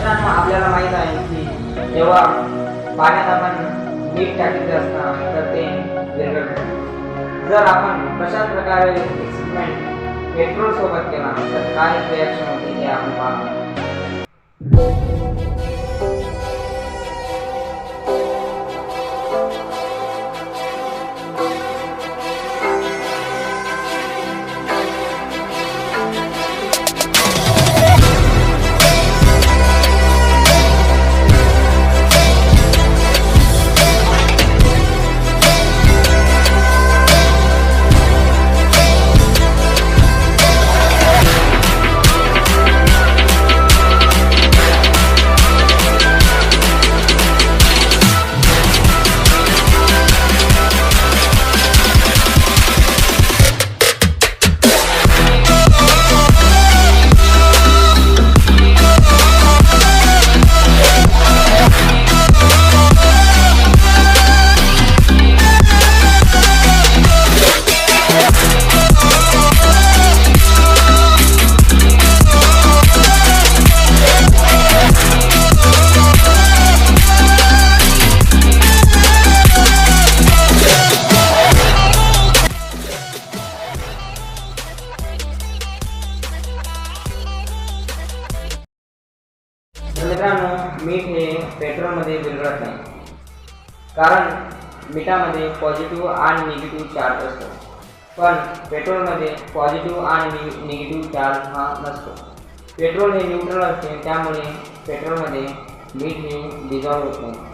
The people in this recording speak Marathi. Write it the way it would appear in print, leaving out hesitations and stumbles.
मित्रांनो, आपल्याला माहित आहे की जेव्हा पाण्यात आपण मीठ टाकत असता तर ते विरघळते. जर आपण तशाच प्रकारे एक्सपेरिमेंट पेट्रोल सोबत केला तर काय रिॲक्शन होते हे आपण पाहू. मित्रांनो, मीठ हे पेट्रोलमध्ये विरघळत नाही, कारण मिठामध्ये पॉझिटिव्ह आणि निगेटिव्ह चार्ज असतो. पण पेट्रोलमध्ये पॉझिटिव्ह आणि निगेटिव्ह चार्ज हा नसतो. पेट्रोल हे न्यूट्रल असते, त्यामुळे पेट्रोलमध्ये मीठ हे डिझॉल्व होत नाही.